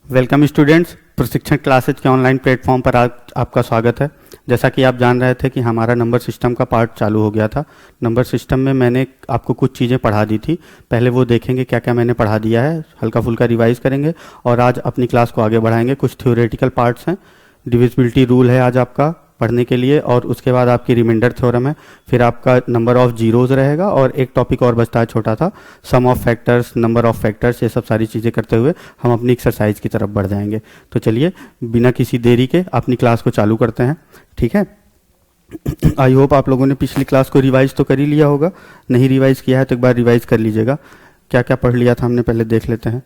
Welcome students, प्रशिक्षण classes के online platform पर आपका स्वागत है। जैसा कि आप जान रहे थे कि हमारा नंबर सिस्टम का पार्ट चालू हो गया था। नंबर सिस्टम में मैंने आपको कुछ चीज़ें पढ़ा दी थी, पहले वो देखेंगे क्या क्या मैंने पढ़ा दिया है, हल्का फुल्का रिवाइज करेंगे और आज अपनी क्लास को आगे बढ़ाएंगे। कुछ थ्योरेटिकल पार्ट्स हैं, डिविजिबिलिटी रूल है आज आपका पढ़ने के लिए, और उसके बाद आपकी रिमाइंडर थ्योरम है, फिर आपका नंबर ऑफ जीरोज रहेगा और एक टॉपिक और बचता है छोटा था, sum of factors, number of factors. ये सब सारी चीज़ें करते हुए हम अपनी एक्सरसाइज की तरफ बढ़ जाएंगे। तो चलिए बिना किसी देरी के अपनी क्लास को चालू करते हैं, ठीक है। आई होप आप लोगों ने पिछली क्लास को रिवाइज तो कर ही लिया होगा, नहीं रिवाइज किया है तो एक बार रिवाइज कर लीजिएगा। क्या क्या पढ़ लिया था हमने पहले देख लेते हैं।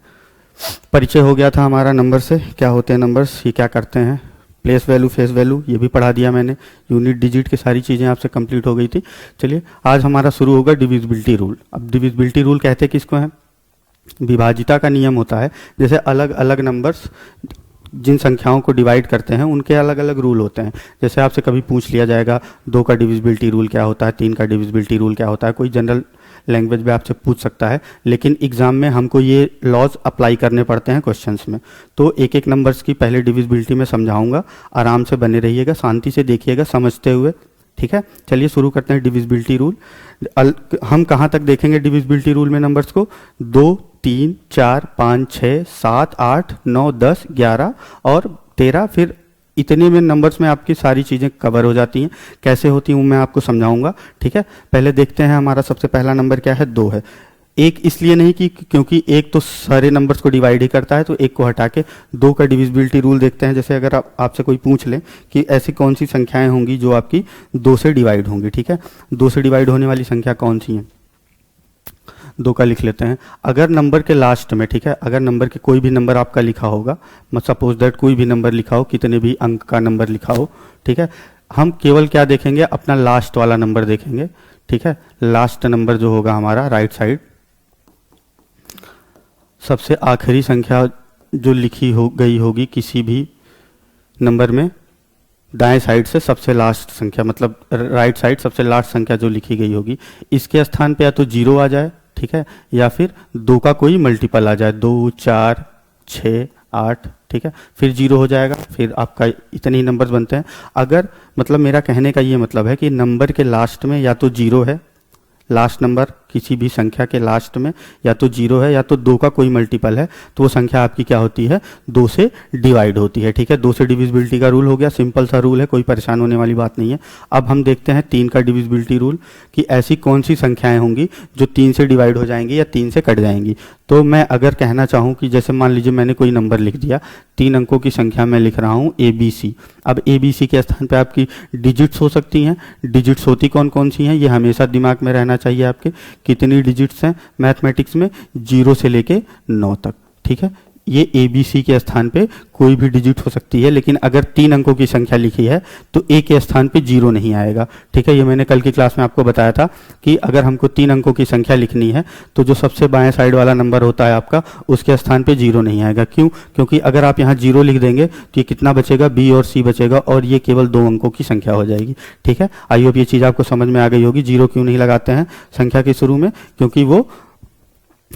परिचय हो गया था हमारा नंबर से, क्या होते हैं नंबर्स, ये क्या करते हैं, प्लेस वैल्यू, फेस वैल्यू, ये भी पढ़ा दिया मैंने, यूनिट डिजिट की सारी चीज़ें आपसे कंप्लीट हो गई थी। चलिए आज हमारा शुरू होगा डिविजिबिलिटी रूल। अब डिविजिबिलिटी रूल कहते किसको हैं, विभाजिता का नियम होता है। जैसे अलग अलग नंबर्स जिन संख्याओं को डिवाइड करते हैं उनके अलग अलग रूल होते हैं। जैसे आपसे कभी पूछ लिया जाएगा 2 का डिविजिबिलिटी रूल क्या होता है, 3 का डिविजिबिलिटी रूल क्या होता है, कोई जनरल लैंग्वेज में आपसे पूछ सकता है, लेकिन एग्जाम में हमको ये लॉज अप्लाई करने पड़ते हैं क्वेश्चंस में। तो एक एक नंबर्स की पहले डिविजिबिलिटी में समझाऊंगा, आराम से बने रहिएगा, शांति से देखिएगा समझते हुए, ठीक है। चलिए शुरू करते हैं डिविजिबिलिटी रूल। हम कहाँ तक देखेंगे डिविजिबिलिटी रूल में नंबर्स को, 2, 3, 4, 5, 6, 7, 8, 9, 10, 11 और 13, फिर इतने में नंबर्स में आपकी सारी चीज़ें कवर हो जाती हैं। कैसे होती हैं वो मैं आपको समझाऊंगा, ठीक है। पहले देखते हैं हमारा सबसे पहला नंबर क्या है, 2 है। एक इसलिए नहीं कि क्योंकि एक तो सारे नंबर्स को डिवाइड ही करता है, तो एक को हटा के 2 का डिविजिबिलिटी रूल देखते हैं। जैसे अगर आपसे कोई पूछ ले कि ऐसी कौन सी संख्याएं होंगी जो आपकी 2 से डिवाइड होंगी, ठीक है। 2 से डिवाइड होने वाली संख्या कौन सी हैं, 2 का लिख लेते हैं। अगर नंबर के लास्ट में, ठीक है, अगर नंबर के कोई भी नंबर आपका लिखा होगा, सपोज दैट कोई भी नंबर लिखा हो, कितने भी अंक का नंबर लिखा हो, ठीक है, हम केवल क्या देखेंगे, अपना लास्ट वाला नंबर देखेंगे, ठीक है। लास्ट नंबर जो होगा हमारा राइट साइड, सबसे आखिरी संख्या जो लिखी हो गई होगी किसी भी नंबर में, दाएं साइड से सबसे लास्ट संख्या, मतलब राइट साइड सबसे लास्ट संख्या जो लिखी गई होगी, इसके स्थान पे या तो 0 आ जाए, ठीक है, या फिर 2 का कोई मल्टीपल आ जाए, 2, 4, 6, 8, ठीक है, फिर 0 हो जाएगा। फिर आपका इतने ही नंबर्स बनते हैं। अगर मतलब मेरा कहने का ये मतलब है कि नंबर के लास्ट में या तो 0 है, लास्ट नंबर किसी भी संख्या के लास्ट में या तो 0 है या तो 2 का कोई मल्टीपल है, तो वो संख्या आपकी क्या होती है, 2 से डिवाइड होती है, ठीक है। 2 से डिविजिबिलिटी का रूल हो गया, सिंपल सा रूल है, कोई परेशान होने वाली बात नहीं है। अब हम देखते हैं 3 का डिविजिबिलिटी रूल, कि ऐसी कौन सी संख्याएं होंगी जो 3 से डिवाइड हो जाएंगी या 3 से कट जाएंगी। तो मैं अगर कहना चाहूँ कि जैसे मान लीजिए मैंने कोई नंबर लिख दिया, 3 अंकों की संख्या मैं लिख रहा हूँ ABC। अब ABC के स्थान पे आपकी डिजिट्स हो सकती हैं। डिजिट्स होती कौन कौन सी हैं, ये हमेशा दिमाग में रहना चाहिए आपके। कितनी डिजिट्स हैं मैथमेटिक्स में, 0 से लेके 9 तक, ठीक है। ये ABC के स्थान पे कोई भी डिजिट हो सकती है, लेकिन अगर 3 अंकों की संख्या लिखी है तो A के स्थान पे 0 नहीं आएगा, ठीक है। ये मैंने कल की क्लास में आपको बताया था कि अगर हमको 3 अंकों की संख्या लिखनी है तो जो सबसे बाएं साइड वाला नंबर होता है आपका, उसके स्थान पे 0 नहीं आएगा। क्यों? क्योंकि अगर आप यहाँ 0 लिख देंगे तो ये कितना बचेगा, B और C बचेगा, और ये केवल 2 अंकों की संख्या हो जाएगी, ठीक है। आई होप ये चीज़ आपको समझ में आ गई होगी। 0 क्यों नहीं लगाते हैं संख्या के शुरू में, क्योंकि वो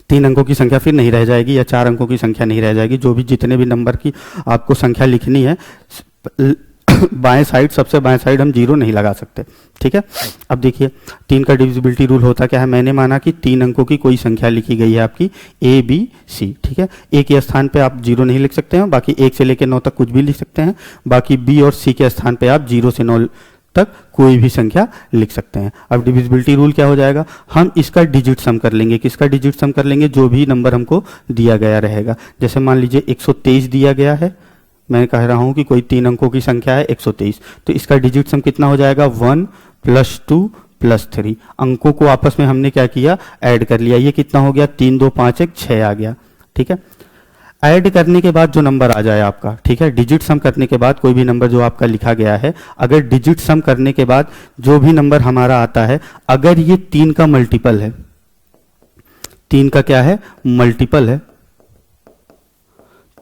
3 अंकों की संख्या फिर नहीं रह जाएगी या 4 अंकों की संख्या नहीं रह जाएगी। जो भी जितने भी नंबर की आपको संख्या लिखनी है, बाएं साइड, सबसे बाएं साइड हम 0 नहीं लगा सकते, ठीक है। अब देखिए 3 का डिविजिबिलिटी रूल होता क्या है, मैंने माना कि 3 अंकों की कोई संख्या लिखी गई है आपकी ABC, ठीक है। A के स्थान पे आप 0 नहीं लिख सकते हैं, बाकी 1 से लेकर 9 तक कुछ भी लिख सकते हैं। बाकी B और C के स्थान पे आप 0 से 9 तक कोई भी संख्या लिख सकते हैं। अब डिविजिबिलिटी रूल क्या हो जाएगा, हम इसका डिजिट सम कर लेंगे। किसका डिजिट सम कर लेंगे, जो भी नंबर हमको दिया गया रहेगा। जैसे मान लीजिए 123 दिया गया है, मैं कह रहा हूं कि कोई 3 अंकों की संख्या है 123, तो इसका डिजिट सम कितना हो जाएगा, 1 + 2 + 3। अंकों को आपस में हमने क्या किया, ऐड कर लिया। ये कितना हो गया, 3, 2, 5, 1, 6 आ गया, ठीक है। ऐड करने के बाद जो नंबर आ जाए आपका, ठीक है, डिजिट सम करने के बाद कोई भी नंबर जो आपका लिखा गया है, अगर डिजिट सम करने के बाद जो भी नंबर हमारा आता है, अगर ये 3 का मल्टीपल है, 3 का क्या है, मल्टीपल है,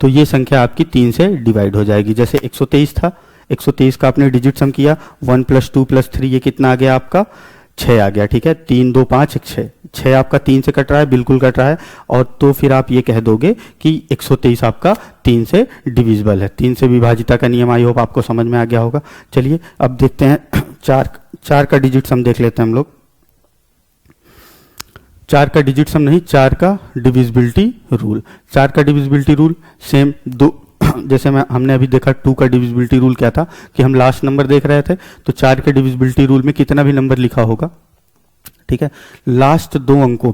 तो ये संख्या आपकी 3 से डिवाइड हो जाएगी। जैसे 123 था, 123 का आपने डिजिट सम किया, 1 + 2 + 3, ये कितना आ गया आपका, 6 आ गया, ठीक है। 3, 2, 5, 1, 6, 6 आपका 3 से कट रहा है, बिल्कुल कट रहा है, और तो फिर आप ये कह दोगे कि 123 आपका 3 से डिविजिबल है। 3 से विभाजिता का नियम आई होप आपको समझ में आ गया होगा। चलिए अब देखते हैं चार का डिजिट्स हम देख लेते हैं हम लोग। 4 का डिजिट्स हम नहीं, 4 का डिविजिबिलिटी रूल। 4 का डिविजिबिलिटी रूल सेम दो जैसे हमने अभी देखा 2 का डिविजिबिलिटी रूल क्या था कि हम लास्ट नंबर देख रहे थे, तो 4 के डिविजिबिलिटी रूल में कितना भी नंबर लिखा होगा, ठीक है, लास्ट दो अंकों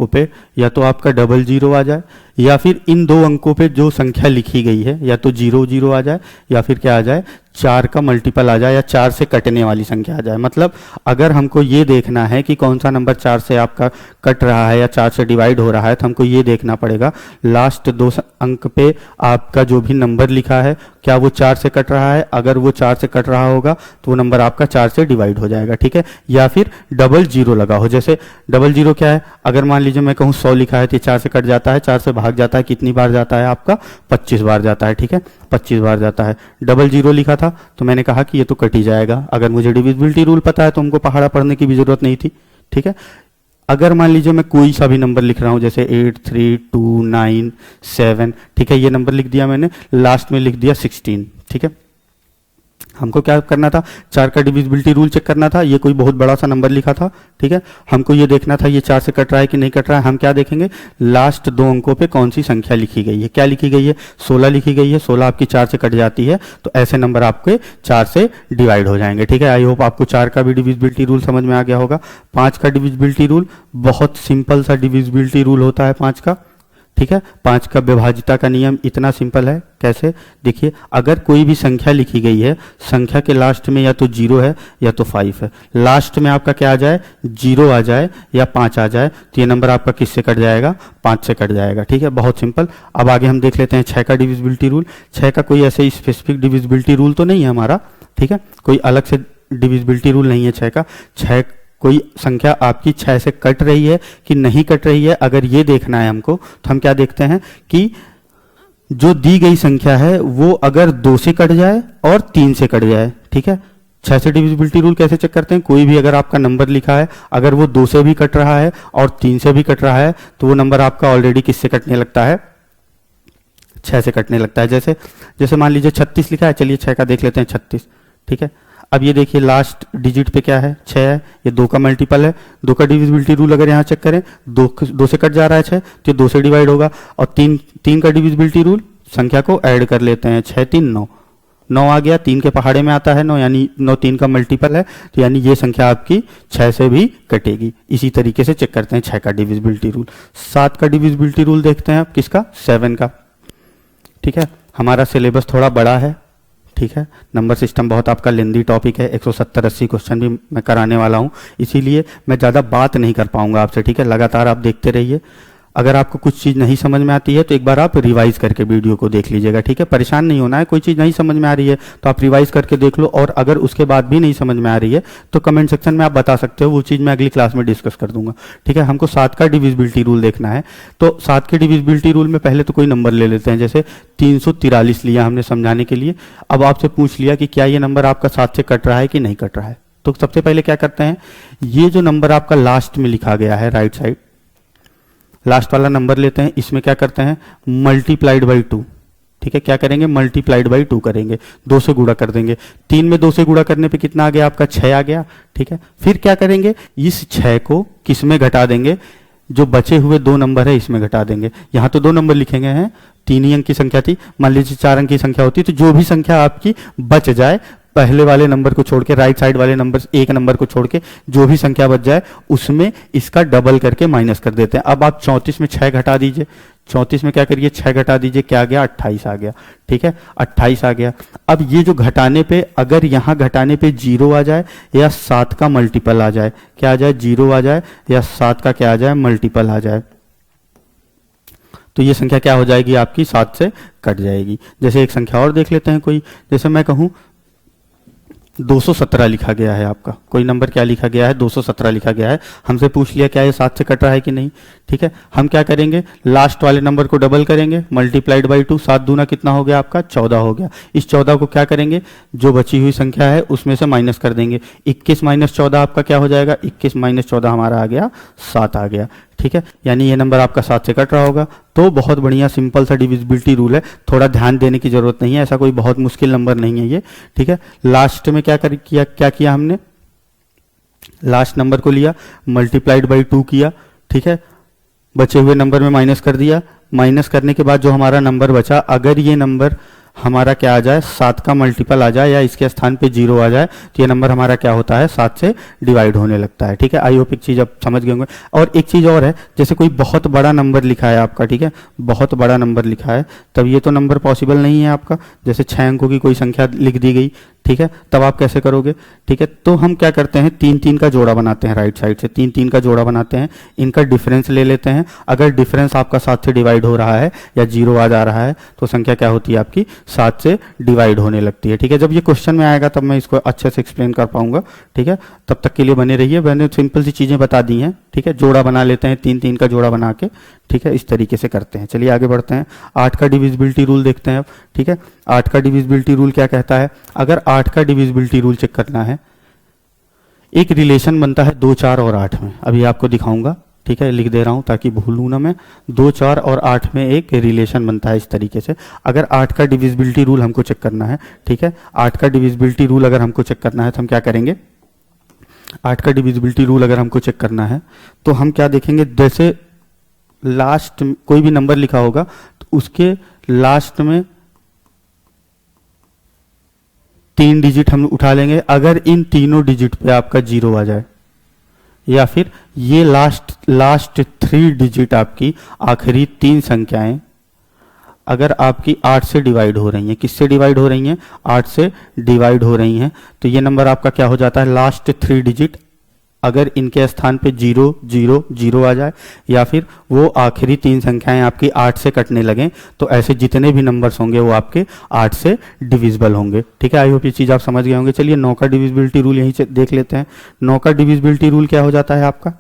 पे या तो आपका 00 आ जाए, या फिर इन 2 अंकों पे जो संख्या लिखी गई है या तो 00 आ जाए, या फिर क्या आ जाए, 4 का मल्टीपल आ जाए, या 4 से कटने वाली संख्या आ जाए। मतलब अगर हमको ये देखना है कि कौन सा नंबर 4 से आपका कट रहा है या 4 से डिवाइड हो रहा है, तो हमको ये देखना पड़ेगा लास्ट 2 अंक पे आपका जो भी नंबर लिखा है क्या वो 4 से कट रहा है। अगर वो 4 से कट रहा होगा तो वो नंबर आपका 4 से डिवाइड हो जाएगा, ठीक है। या फिर 00 लगा हो, जैसे 00 क्या है, अगर मान लीजिए मैं कहूँ 100 लिखा है तो 4 से कट जाता है, 4 से भाग जाता है, कितनी बार जाता है आपका, 25 बार जाता है, ठीक है, 25 बार जाता है। 00 लिखा था तो मैंने कहा कि ये तो कट ही जाएगा। अगर मुझे डिविजिबिलिटी रूल पता है तो हमको पहाड़ा पढ़ने की भी जरूरत नहीं थी, ठीक है। अगर मान लीजिए मैं कोई सा भी नंबर लिख रहा हूं, जैसे 8 3 2 9 7, ठीक है, ये नंबर लिख दिया मैंने, लास्ट में लिख दिया 16, ठीक है। हमको क्या करना था, 4 का डिविजिबिलिटी रूल चेक करना था। ये कोई बहुत बड़ा सा नंबर लिखा था, ठीक है, हमको ये देखना था ये 4 से कट रहा है कि नहीं कट रहा है। हम क्या देखेंगे, लास्ट 2 अंकों पे कौन सी संख्या लिखी गई है। क्या लिखी गई है, 16 लिखी गई है, 16 आपकी 4 से कट जाती है, तो ऐसे नंबर आपके 4 से डिवाइड हो जाएंगे, ठीक है। आई होप आपको 4 का भी डिविजिबिलिटी रूल समझ में आ गया होगा। 5 का डिविजिबिलिटी रूल बहुत सिंपल सा डिविजिबिलिटी रूल होता है 5 का, ठीक है। 5 का विभाजिता का नियम इतना सिंपल है, कैसे, देखिए, अगर कोई भी संख्या लिखी गई है, संख्या के लास्ट में या तो 0 है या तो 5 है, लास्ट में आपका क्या आ जाए, 0 आ जाए या 5 आ जाए, तो ये नंबर आपका किससे कट जाएगा, 5 से कट जाएगा, ठीक है, बहुत सिंपल। अब आगे हम देख लेते हैं 6 का डिविजिबिलिटी रूल। 6 का कोई ऐसे स्पेसिफिक डिविजिबिलिटी रूल तो नहीं है हमारा, ठीक है, कोई अलग से डिविजिबिलिटी रूल नहीं है 6 का। 6 कोई संख्या आपकी 6 से कट रही है कि नहीं कट रही है, अगर ये देखना है हमको, तो हम क्या देखते हैं कि जो दी गई संख्या है वो अगर 2 से कट जाए और 3 से कट जाए, ठीक है। 6 से डिविजिबिलिटी रूल कैसे चेक करते हैं, कोई भी अगर आपका नंबर लिखा है, अगर वो 2 से भी कट रहा है और 3 से भी कट रहा है, तो वो नंबर आपका ऑलरेडी किससे कटने लगता है, 6 से कटने लगता है। जैसे मान लीजिए 36 लिखा है, चलिए 6 का देख लेते हैं 36, ठीक है। अब ये देखिए लास्ट डिजिट पे क्या है, 6 है, ये 2 का मल्टीपल है। 2 का डिविजिबिलिटी रूल अगर यहाँ चेक करें, 2 से कट जा रहा है 6, तो ये 2 से डिवाइड होगा। और 3 का डिविजिबिलिटी रूल, संख्या को ऐड कर लेते हैं, 6 3 9, 9 आ गया, 3 के पहाड़े में आता है 9, यानी 9 3 का मल्टीपल है, तो यानी ये संख्या आपकी 6 से भी कटेगी। इसी तरीके से चेक करते हैं 6 का डिविजिबिलिटी रूल। 7 का डिविजिबिलिटी रूल देखते हैं आप, किसका, 7 का, ठीक है। हमारा सिलेबस थोड़ा बड़ा है, ठीक है, नंबर सिस्टम बहुत आपका लेंदी टॉपिक है, 170-80 क्वेश्चन भी मैं कराने वाला हूं, इसीलिए मैं ज़्यादा बात नहीं कर पाऊंगा आपसे, ठीक है। लगातार आप देखते रहिए। अगर आपको कुछ चीज़ नहीं समझ में आती है तो एक बार आप रिवाइज करके वीडियो को देख लीजिएगा, ठीक है। परेशान नहीं होना है, कोई चीज़ नहीं समझ में आ रही है तो आप रिवाइज करके देख लो, और अगर उसके बाद भी नहीं समझ में आ रही है तो कमेंट सेक्शन में आप बता सकते हो, वो चीज़ मैं अगली क्लास में डिस्कस कर दूंगा, ठीक है। हमको 7 का डिविजिबिलिटी रूल देखना है, तो 7 के डिविजिबिलिटी रूल में पहले तो कोई नंबर ले लेते हैं, जैसे 343 लिया हमने समझाने के लिए। अब आपसे पूछ लिया कि क्या ये नंबर आपका 7 से कट रहा है कि नहीं कट रहा है, तो सबसे पहले क्या करते हैं, ये जो नंबर आपका लास्ट में लिखा गया है राइट साइड, लास्ट वाला नंबर लेते हैं, इसमें क्या करते हैं, मल्टीप्लाइड बाई 2, ठीक है। क्या करेंगे, मल्टीप्लाइड बाई 2 करेंगे, 2 से गुणा कर देंगे। 3 में 2 से गुणा करने पे कितना आ गया आपका, 6 आ गया, ठीक है। फिर क्या करेंगे, इस 6 को किस में घटा देंगे, जो बचे हुए 2 नंबर है इसमें घटा देंगे। यहां तो 2 नंबर लिखेंगे हैं, 3 ही अंक की संख्या थी, मान लीजिए 4 अंक की संख्या होती तो जो भी संख्या आपकी बच जाए, पहले वाले नंबर को छोड़ के, राइट साइड वाले नंबर, एक नंबर को छोड़ के जो भी संख्या बच जाए उसमें इसका डबल करके माइनस कर देते हैं। अब आप 34 में 6 घटा दीजिए, 34 में क्या करिए, 6 घटा दीजिए, क्या आ गया, 28 आ गया, ठीक है, 28 आ गया। अब ये जो घटाने पे, अगर यहां घटाने पे 0 आ जाए या 7 का मल्टीपल आ जाए, क्या आ जाए, 0 आ जाए या 7 का क्या आ जाए, मल्टीपल आ जाए, तो ये संख्या क्या हो जाएगी आपकी, 7 से कट जाएगी। जैसे एक संख्या और देख लेते हैं कोई, जैसे मैं कहूं 217 लिखा गया है आपका, कोई नंबर क्या लिखा गया है, 217 लिखा गया है। हमसे पूछ लिया क्या ये 7 से कट रहा है कि नहीं, ठीक है। हम क्या करेंगे, लास्ट वाले नंबर को डबल करेंगे, मल्टीप्लाइड बाई 2, 7 दूना कितना हो गया आपका 14 हो गया। इस 14 को क्या करेंगे, जो बची हुई संख्या है उसमें से माइनस कर देंगे। 21 माइनस 14 आपका क्या हो जाएगा, 21 माइनस 14 हमारा आ गया 7 आ गया, ठीक है। यानी ये नंबर आपका 7 से कट रहा होगा। तो बहुत बढ़िया सिंपल सा डिविजिबिलिटी रूल है, थोड़ा ध्यान देने की जरूरत नहीं है, ऐसा कोई बहुत मुश्किल नंबर नहीं है ये, ठीक है। लास्ट में क्या किया हमने, लास्ट नंबर को लिया, मल्टीप्लाइड बाई 2 किया, ठीक है। बचे हुए नंबर में माइनस कर दिया, माइनस करने के बाद जो हमारा नंबर बचा, अगर ये नंबर हमारा क्या आ जाए, 7 का मल्टीपल आ जाए या इसके स्थान पे 0 आ जाए, तो ये नंबर हमारा क्या होता है, 7 से डिवाइड होने लगता है, ठीक है। आई होप एक चीज आप समझ गए होंगे। और एक चीज और है, जैसे कोई बहुत बड़ा नंबर लिखा है आपका, ठीक है, बहुत बड़ा नंबर लिखा है, तब ये तो नंबर पॉसिबल नहीं है आपका। जैसे 6 अंकों की कोई संख्या लिख दी गई, ठीक है, तब आप कैसे करोगे, ठीक है। तो हम क्या करते हैं, 3-3 का जोड़ा बनाते हैं, राइट साइड से 3-3 का जोड़ा बनाते हैं, इनका डिफरेंस ले लेते हैं। अगर डिफरेंस आपका 7 से डिवाइड हो रहा है या 0 आ जा रहा है, तो संख्या क्या होती है आपकी, 7 से डिवाइड होने लगती है, ठीक है। जब ये क्वेश्चन में आएगा तब मैं इसको अच्छे से एक्सप्लेन कर पाऊंगा, ठीक है। तब तक के लिए बने रहिए, मैंने सिंपल सी चीजें बता दी हैं, ठीक है। जोड़ा बना लेते हैं, 3-3 का जोड़ा बना के, ठीक है, इस तरीके से करते हैं। चलिए आगे बढ़ते हैं, 8 का डिविजिबिलिटी रूल देखते हैं अब, ठीक है। 8 का डिविजिबिलिटी रूल क्या कहता है, अगर 8 का डिविजिबिलिटी रूल चेक करना है, एक रिलेशन बनता है 2, 4 और 8 में, अभी आपको दिखाऊंगा, ठीक है, लिख दे रहा हूं ताकि भूलूं ना मैं। 2, 4 और 8 में एक रिलेशन बनता है इस तरीके से। अगर 8 का डिविजिबिलिटी रूल हमको चेक करना है, ठीक है, 8 का डिविजिबिलिटी रूल अगर हमको चेक करना है तो हम क्या करेंगे, 8 का डिविजिबिलिटी रूल अगर हमको चेक करना है तो हम क्या देखेंगे, जैसे लास्ट कोई भी नंबर लिखा होगा तो उसके लास्ट में 3 डिजिट हम उठा लेंगे। अगर इन तीनों डिजिट पे आपका 0 आ जाए, या फिर ये लास्ट 3 डिजिट आपकी आखिरी 3 संख्याएं अगर आपकी 8 से डिवाइड हो रही हैं, किससे डिवाइड हो रही हैं, 8 से डिवाइड हो रही हैं, तो ये नंबर आपका क्या हो जाता है, लास्ट 3 डिजिट अगर इनके स्थान पे 0 0 0 आ जाए, या फिर वो आखिरी 3 संख्याएं आपकी 8 से कटने लगें, तो ऐसे जितने भी नंबर्स होंगे वो आपके 8 से डिविजिबल होंगे, ठीक है। आई होप ये चीज आप समझ गए होंगे। चलिए 9 का डिविजिबिलिटी रूल यहीं से देख लेते हैं। 9 का डिविजिबिलिटी रूल क्या हो जाता है आपका,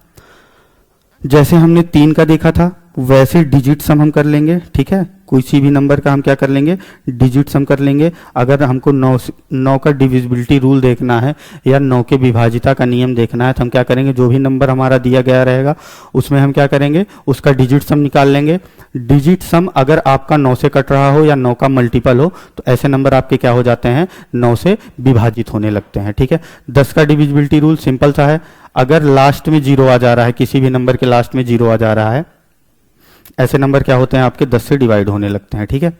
जैसे हमने 3 का देखा था वैसे डिजिट सम हम कर लेंगे, ठीक है। किसी भी नंबर का हम क्या कर लेंगे, डिजिट सम कर लेंगे। अगर हमको 9 का डिविजिबिलिटी रूल देखना है या 9 के विभाजिता का नियम देखना है, तो हम क्या करेंगे, जो भी नंबर हमारा दिया गया रहेगा उसमें हम क्या करेंगे, उसका डिजिट सम निकाल लेंगे। डिजिट सम अगर आपका 9 से कट रहा हो या 9 का मल्टीपल हो, तो ऐसे नंबर आपके क्या हो जाते हैं, 9 से विभाजित होने लगते हैं, ठीक है। 10 का डिविजिबिलिटी रूल सिंपल सा है, अगर लास्ट में 0 आ जा रहा है, किसी भी नंबर के लास्ट में 0 आ जा रहा है, ऐसे नंबर क्या होते हैं आपके 10 से डिवाइड होने लगते हैं, ठीक है।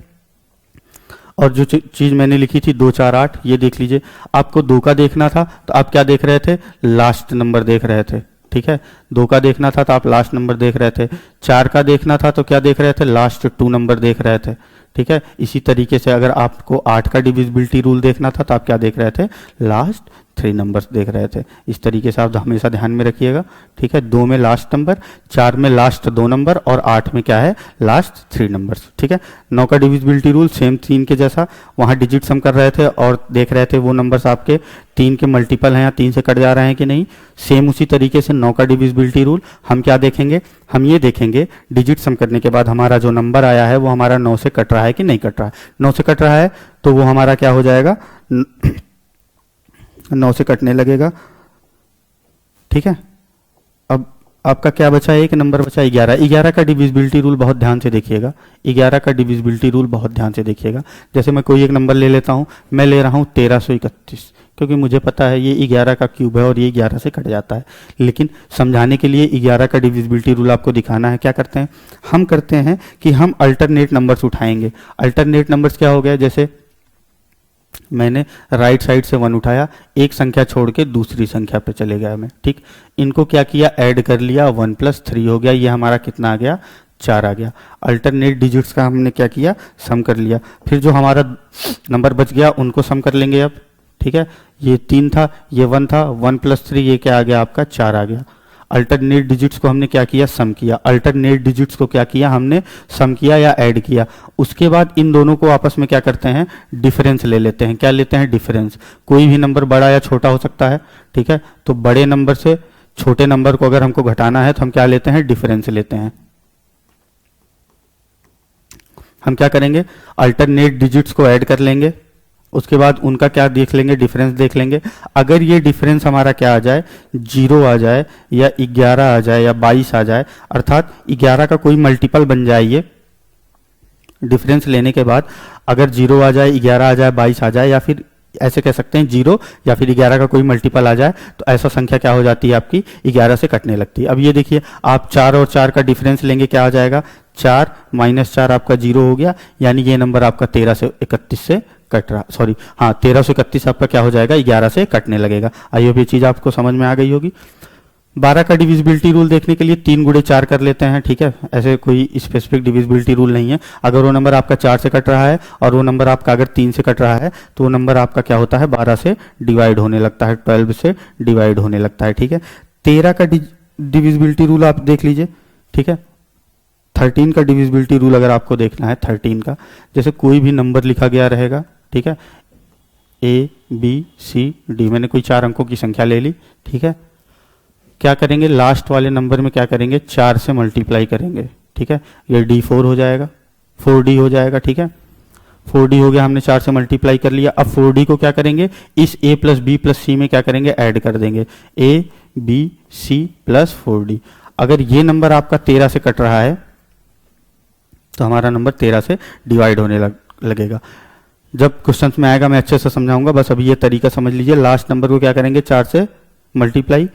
और जो चीज मैंने लिखी थी 2, 4, 8, ये देख लीजिए। आपको 2 का देखना था तो आप क्या देख रहे थे, लास्ट नंबर देख रहे थे, ठीक है। 2 का देखना था तो आप लास्ट नंबर देख रहे थे। 4 का देखना था तो क्या देख रहे थे, लास्ट 2 नंबर देख रहे थे, ठीक है। इसी तरीके से अगर आपको 8 का डिविजिबिलिटी रूल देखना था तो आप क्या देख रहे थे, लास्ट 3 नंबर्स देख रहे थे। इस तरीके से आप हमेशा ध्यान में रखिएगा, ठीक है। 2 में लास्ट नंबर, 4 में लास्ट 2 नंबर और 8 में क्या है, लास्ट 3 नंबर्स, ठीक है। 9 का डिविजिबिलिटी रूल सेम 3 के जैसा, वहां डिजिट सम कर रहे थे और देख रहे थे वो नंबर्स आपके 3 के मल्टीपल हैं या 3 से कट जा रहे हैं कि नहीं। सेम उसी तरीके से 9 का डिविजिबिलिटी रूल हम क्या देखेंगे, हम ये देखेंगे डिजिट सम करने के बाद हमारा जो नंबर आया है वो हमारा 9 से कट रहा है कि नहीं कट रहा है। 9 से कट रहा है तो वो हमारा क्या हो जाएगा, 9 से कटने लगेगा, ठीक है। अब आपका क्या बचा, एक नंबर बचा 11। 11 का डिविजिबिलिटी रूल बहुत ध्यान से देखिएगा, 11 का डिविजिबिलिटी रूल बहुत ध्यान से देखिएगा। जैसे मैं कोई एक नंबर ले लेता हूं, मैं ले रहा हूं 1331, क्योंकि मुझे पता है ये 11 का क्यूब है और ये 11 से कट जाता है। लेकिन समझाने के लिए 11 का डिविजिबिलिटी रूल आपको दिखाना है, क्या करते हैं हम, करते हैं कि हम अल्टरनेट नंबर्स उठाएंगे। अल्टरनेट नंबर्स क्या हो गया, जैसे मैंने राइट साइड से 1 उठाया, एक संख्या छोड़ के दूसरी संख्या पे चले गया मैं, ठीक। इनको क्या किया, ऐड कर लिया, 1 + 3 हो गया, ये हमारा कितना आ गया, 4 आ गया। अल्टरनेट डिजिट्स का हमने क्या किया, सम कर लिया। फिर जो हमारा नंबर बच गया उनको सम कर लेंगे अब, ठीक है। ये 3 था, ये 1 था, 1 + 3 ये क्या आ गया आपका 4 आ गया। अल्टरनेट डिजिट्स को हमने क्या किया, सम किया। अल्टरनेट डिजिट्स को क्या किया हमने, सम किया या ऐड किया। उसके बाद इन दोनों को आपस में क्या करते हैं, डिफरेंस ले लेते हैं। क्या लेते हैं, डिफरेंस। कोई भी नंबर बड़ा या छोटा हो सकता है, ठीक है। तो बड़े नंबर से छोटे नंबर को अगर हमको घटाना है तो हम क्या लेते हैं, डिफरेंस लेते हैं। हम क्या करेंगे, अल्टरनेट डिजिट्स को ऐड कर लेंगे, उसके बाद उनका क्या देख लेंगे, डिफरेंस देख लेंगे। अगर ये डिफरेंस हमारा क्या आ जाए, 0 आ जाए या 11 आ जाए या 22 आ जाए, अर्थात 11 का कोई मल्टीपल बन जाए, ये डिफरेंस लेने के बाद अगर 0 आ जाए, 11 आ जाए, 22 आ जाए, या फिर ऐसे कह सकते हैं 0 या फिर 11 का कोई मल्टीपल आ जाए, तो ऐसा संख्या क्या हो जाती है आपकी, 11 से कटने लगती है। अब ये देखिए, आप 4 और 4 का डिफरेंस लेंगे, क्या आ जाएगा, 4 माइनस 4 आपका 0 हो गया, यानी ये नंबर आपका 13 से 31 से कट रहा, सॉरी हाँ 13 से 31 आपका क्या हो जाएगा, 11 से कटने लगेगा। आई होप ये चीज आपको समझ में आ गई होगी। 12 का डिविजिबिलिटी रूल देखने के लिए 3 गुणे 4 कर लेते हैं, ठीक है। ऐसे कोई स्पेसिफिक डिविजिबिलिटी रूल नहीं है। अगर वो नंबर आपका 4 से कट रहा है और वो नंबर आपका अगर 3 से कट रहा है, तो वो नंबर आपका क्या होता है, 12 से डिवाइड होने लगता है, 12 से डिवाइड होने लगता है, ठीक है। 13 का डिविजिबिलिटी रूल आप देख लीजिए, ठीक है। 13 का डिविजिबिलिटी रूल अगर आपको देखना है, 13 का, जैसे कोई भी नंबर लिखा गया रहेगा, ठीक है, ABCD, मैंने कोई 4 अंकों की संख्या ले ली, ठीक है। क्या करेंगे, लास्ट वाले नंबर में क्या करेंगे, 4 से मल्टीप्लाई करेंगे, ठीक है। ये D4 हो जाएगा, 4D हो जाएगा, ठीक है। 4D हो गया, हमने 4 से मल्टीप्लाई कर लिया। अब 4D को क्या करेंगे, इस A plus B plus C में क्या करेंगे, ऐड कर देंगे, ABC प्लस 4D। अगर ये नंबर आपका 13 से कट रहा है तो हमारा नंबर 13 से डिवाइड होने लगेगा। जब क्वेश्चन में आएगा मैं अच्छे से समझाऊंगा, बस अभी ये तरीका समझ लीजिए। लास्ट नंबर को क्या करेंगे, 4 से मल्टीप्लाई,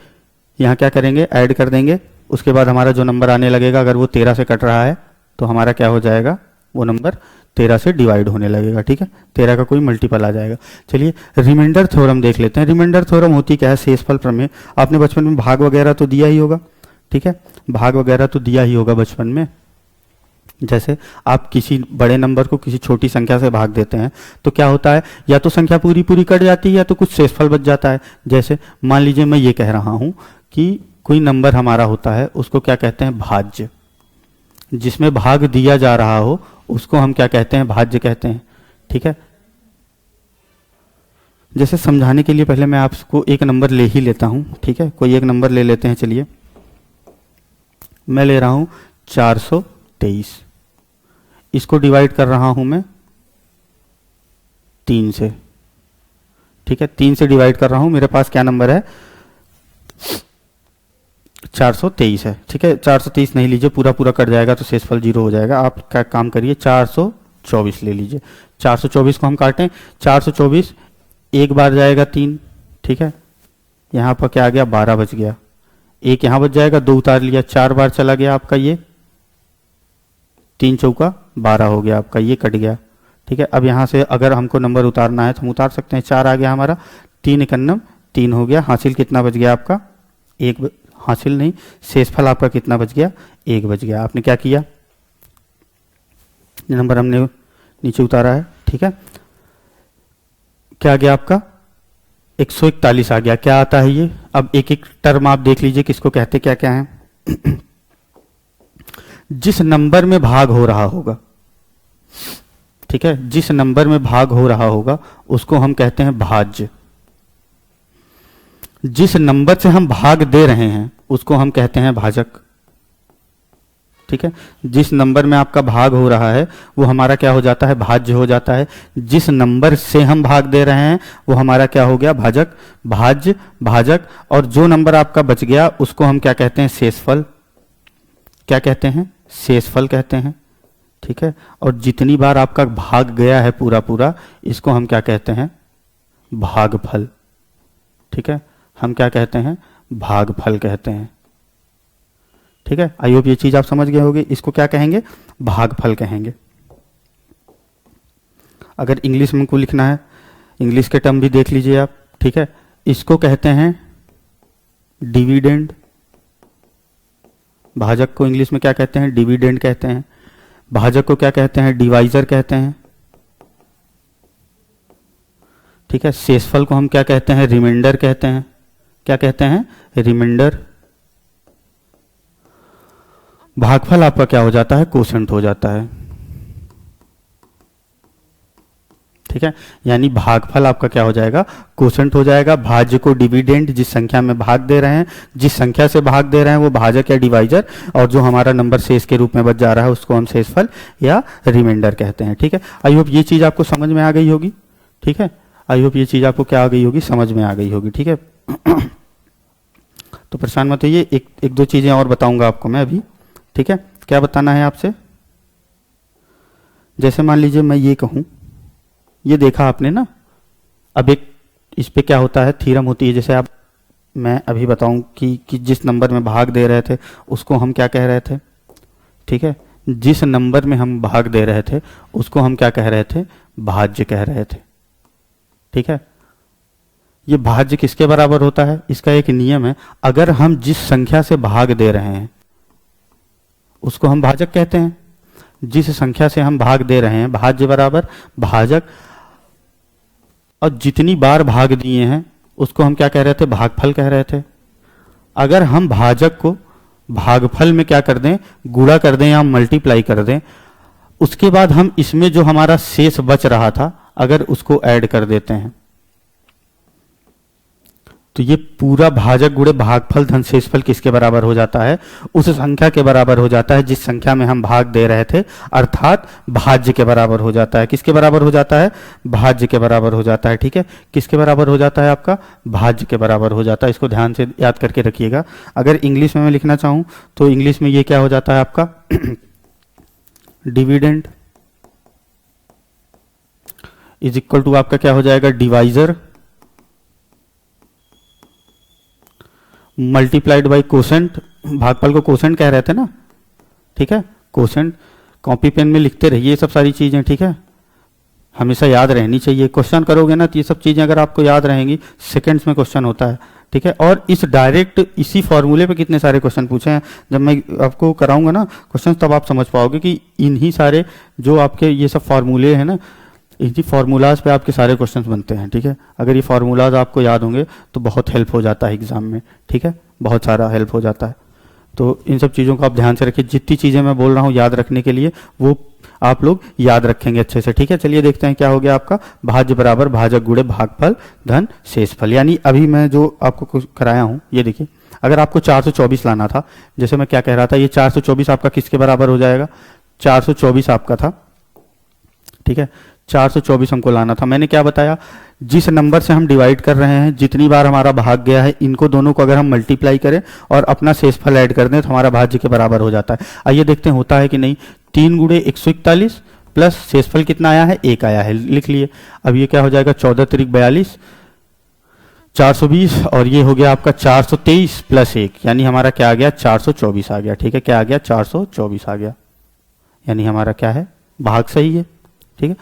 यहाँ क्या करेंगे, ऐड कर देंगे। उसके बाद हमारा जो नंबर आने लगेगा, अगर वो 13 से कट रहा है तो हमारा क्या हो जाएगा, वो नंबर 13 से डिवाइड होने लगेगा, ठीक है। 13 का कोई मल्टीपल आ जाएगा। चलिए रिमाइंडर थ्योरम देख लेते हैं। रिमाइंडर थ्योरम होती क्या है, शेषफल प्रमेय। आपने बचपन में भाग वगैरह तो दिया ही होगा, ठीक है, भाग वगैरह तो दिया ही होगा बचपन में। जैसे आप किसी बड़े नंबर को किसी छोटी संख्या से भाग देते हैं तो क्या होता है, या तो संख्या पूरी पूरी कट जाती है या तो कुछ शेषफल बच जाता है। जैसे मान लीजिए मैं ये कह रहा हूं कि कोई नंबर हमारा होता है, उसको क्या कहते हैं, भाज्य। जिसमें भाग दिया जा रहा हो उसको हम क्या कहते हैं, भाज्य कहते हैं, ठीक है। जैसे समझाने के लिए पहले मैं आपको एक नंबर ले ही लेता हूं, ठीक है। कोई एक नंबर ले लेते हैं, चलिए मैं ले रहा हूं 423। इसको डिवाइड कर रहा हूं मैं 3 से, ठीक है। 3 से डिवाइड कर रहा हूं, मेरे पास क्या नंबर है, 423 है, ठीक है। 423 नहीं लीजिए, पूरा पूरा कट जाएगा तो शेषफल 0 हो जाएगा। आप क्या काम करिए, 424 ले लीजिए। 424 को हम काटें, 424 एक बार जाएगा 3, ठीक है। यहां पर क्या आ गया, 12 बच गया। एक यहां बच जाएगा, 2 उतार लिया, 4 बार चला गया आपका ये, 3 चौका 12 हो गया आपका, ये कट गया, ठीक है। अब यहां से अगर हमको नंबर उतारना है तो हम उतार सकते हैं। 4 आ गया हमारा, 3 एकन्नम 3 हो गया। हासिल कितना बच गया आपका, 1, हासिल नहीं, शेषफल आपका कितना बच गया, 1 बच गया। आपने क्या किया, नंबर हमने नीचे उतारा है, ठीक है। क्या आ गया आपका, 141 आ गया। क्या आता है ये, अब एक एक टर्म आप देख लीजिए किसको कहते क्या क्या है। जिस नंबर में भाग हो रहा होगा, ठीक है, जिस नंबर में भाग हो रहा होगा उसको हम कहते हैं भाज्य। जिस नंबर से हम भाग दे रहे हैं उसको हम कहते हैं भाजक, ठीक है। जिस नंबर में आपका भाग हो रहा है वो हमारा क्या हो जाता है, भाज्य हो जाता है। जिस नंबर से हम भाग दे रहे हैं वो हमारा क्या हो गया, भाजक, भाज्य, भाजक। और जो नंबर आपका बच गया उसको हम क्या कहते हैं, शेषफल। क्या कहते हैं, शेषफल कहते हैं, ठीक है। और जितनी बार आपका भाग गया है पूरा पूरा, इसको हम क्या कहते हैं, भागफल, ठीक है। हम क्या कहते हैं, भागफल कहते हैं, ठीक है। आई होप ये चीज आप समझ गए होंगे। इसको क्या कहेंगे, भागफल कहेंगे। अगर इंग्लिश में को लिखना है, इंग्लिश के टर्म भी देख लीजिए आप, ठीक है। इसको कहते हैं डिविडेंड। भाजक को इंग्लिश में क्या कहते हैं, डिविडेंड कहते हैं। भाजक को क्या कहते हैं, डिवाइजर कहते हैं, ठीक है। शेषफल को हम क्या कहते हैं, रिमाइंडर कहते हैं। क्या कहते हैं, रिमाइंडर। भागफल आपका क्या हो जाता है, कोसेंट हो जाता है। ठीक है, यानी भागफल आपका क्या हो जाएगा, कोसेंट हो जाएगा। भाज्य को डिविडेंड, जिस संख्या में भाग दे रहे हैं, जिस संख्या से भाग दे रहे हैं वो भाजक या डिवाइजर, और जो हमारा नंबर शेष के रूप में बच जा रहा है उसको हम शेषफल या रिमाइंडर कहते हैं। ठीक है, आई होप ये चीज आपको समझ में आ गई होगी। ठीक है, आई होप ये चीज आपको क्या आ गई होगी, समझ में आ गई होगी। ठीक है, तो परेशान मत होइए, एक दो चीजें और बताऊंगा आपको मैं अभी। ठीक है, क्या बताना है आपसे, जैसे मान लीजिए मैं ये कहूं, ये देखा आपने ना, अब एक इस पे क्या होता है, थ्योरम होती है। जैसे आप, मैं अभी बताऊं कि जिस नंबर में भाग दे रहे थे उसको हम क्या कह रहे थे। ठीक है, जिस नंबर में हम भाग दे रहे थे उसको हम क्या कह रहे थे, भाज्य कह रहे थे। ठीक है, ये भाज्य किसके बराबर होता है, इसका एक नियम है, अगर हम जिस संख्या से भाग दे रहे हैं उसको हम भाजक कहते हैं। जिस संख्या से हम भाग दे रहे हैं, भाज्य बराबर भाजक, और जितनी बार भाग दिए हैं उसको हम क्या कह रहे थे, भागफल कह रहे थे। अगर हम भाजक को भागफल में क्या कर दें, गुणा कर दें या मल्टीप्लाई कर दें, उसके बाद हम इसमें जो हमारा शेष बच रहा था अगर उसको ऐड कर देते हैं, तो ये पूरा भाजक गुणे भागफल धन शेषफल किसके बराबर हो जाता है, उस संख्या के बराबर हो जाता है जिस संख्या में हम भाग दे रहे थे, अर्थात भाज्य के बराबर हो जाता है। किसके बराबर हो जाता है, भाज्य के बराबर हो जाता है। ठीक है, किसके बराबर हो जाता है आपका, भाज्य के बराबर हो जाता है। इसको ध्यान से याद करके रखिएगा। अगर इंग्लिश में मैं लिखना चाहूं तो इंग्लिश में ये क्या हो जाता है आपका, डिविडेंड इज इक्वल टू आपका क्या हो जाएगा, डिवाइजर मल्टीप्लाइड बाई कोसेंट। भागफल को कोसेंट कह रहे थे ना। ठीक है, कोसेंट कॉपी पेन में लिखते रहिए ये सब सारी चीजें। ठीक है, हमेशा याद रहनी चाहिए। क्वेश्चन करोगे ना तो ये सब चीजें अगर आपको याद रहेंगी, सेकंड्स में क्वेश्चन होता है। ठीक है, और इस डायरेक्ट इसी फॉर्मूले पे कितने सारे क्वेश्चन पूछे हैं। जब मैं आपको कराऊंगा ना क्वेश्चन तब आप समझ पाओगे कि इन्हीं सारे जो आपके ये सब फॉर्मूले हैं ना, इसी फार्मूलाज पे आपके सारे क्वेश्चंस बनते हैं। ठीक है, अगर ये फार्मूलाज आपको याद होंगे तो बहुत हेल्प हो जाता है एग्जाम में। ठीक है, बहुत सारा हेल्प हो जाता है। तो इन सब चीज़ों को आप ध्यान से रखिए। जितनी चीज़ें मैं बोल रहा हूँ याद रखने के लिए वो आप लोग याद रखेंगे अच्छे से। ठीक है, चलिए देखते हैं क्या हो गया आपका, भाज्य बराबर भाजक गुणे भागफल धन शेषफल। यानी अभी मैं जो आपको कराया हूँ ये देखिए, अगर आपको 424 लाना था, जैसे मैं क्या कह रहा था, ये 424 आपका किसके बराबर हो जाएगा, 424 आपका था। ठीक है, 424 हमको लाना था। मैंने क्या बताया, जिस नंबर से हम डिवाइड कर रहे हैं, जितनी बार हमारा भाग गया है, इनको दोनों को अगर हम मल्टीप्लाई करें और अपना शेषफल ऐड कर दें तो हमारा भाज्य के बराबर हो जाता है। आइए देखते हैं होता है कि नहीं। 3 गुणे 141 प्लस शेषफल कितना आया है, 1 आया है, लिख लिए। अब ये क्या हो जाएगा, 14 तिरिक 42, 420, और ये हो गया आपका 423 प्लस 1, यानी हमारा क्या आ गया, 424 आ गया। ठीक है, क्या आ गया, 424 आ गया, यानी हमारा क्या है, भाग सही है। ठीक है,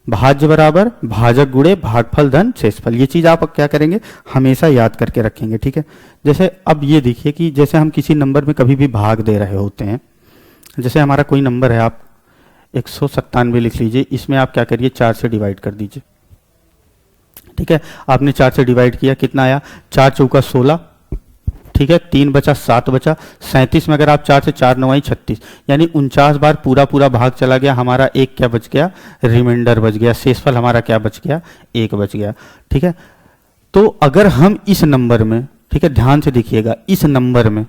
भाज्य बराबर भाजक गुणे भागफल धन शेषफल। ये चीज आप क्या करेंगे, हमेशा याद करके रखेंगे। ठीक है, जैसे अब ये देखिए कि जैसे हम किसी नंबर में कभी भी भाग दे रहे होते हैं, जैसे हमारा कोई नंबर है, आप 197 लिख लीजिए, इसमें आप क्या करिए, 4 से डिवाइड कर दीजिए। ठीक है, आपने 4 से डिवाइड किया, कितना आया, 4 चौका 16। ठीक है, 3 बचा, 7 बचा, 37 में अगर आप 4 से 4 9 36, यानी 49 बार पूरा पूरा भाग चला गया। हमारा एक क्या बच गया, रिमाइंडर बच गया, शेषफल हमारा क्या बच गया, 1 बच गया। ठीक है, तो अगर हम इस नंबर में, ठीक है ध्यान से देखिएगा, इस नंबर में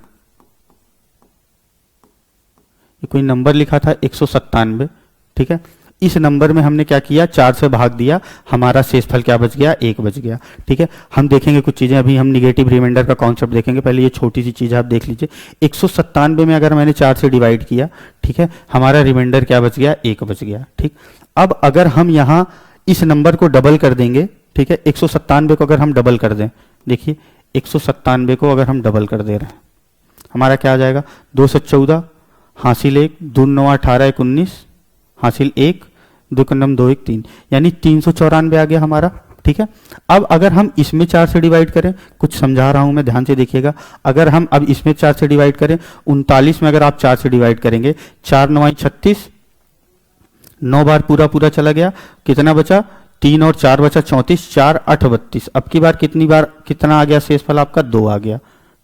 ये कोई नंबर लिखा था 197। ठीक है, इस नंबर में हमने क्या किया, 4 से भाग दिया, हमारा शेषफल क्या बच गया, 1 बच गया। ठीक है, हम देखेंगे कुछ चीजें, अभी हम निगेटिव रिमाइंडर का कॉन्सेप्ट देखेंगे। पहले ये छोटी सी चीज आप देख लीजिए, 197 में अगर मैंने 4 से डिवाइड किया, ठीक है, हमारा रिमाइंडर क्या बच गया, 1 बच गया। ठीक, अब अगर हम यहाँ इस नंबर को डबल कर देंगे, ठीक है, 197 को अगर हम डबल कर दें, देखिए 197 को अगर हम डबल कर दे रहे हैं, हमारा क्या आ जाएगा, 2 से 14 हासिल 1, 2 9 18 19 हासिल 1, 2 कन्नम 2 1 3, यानी 394 आ गया हमारा। ठीक है, अब अगर हम इसमें 4 से डिवाइड करें, कुछ समझा रहा हूं मैं, ध्यान से देखिएगा। अगर हम अब इसमें 4 से डिवाइड करें, 39 में अगर आप 4 से डिवाइड करेंगे, 4 9 36, 9 बार पूरा पूरा चला गया, कितना बचा, 3 और 4 बचा 34, 4 8 32। अब की बार कितनी बार कितना आ गया शेषफल आपका, 2 आ गया।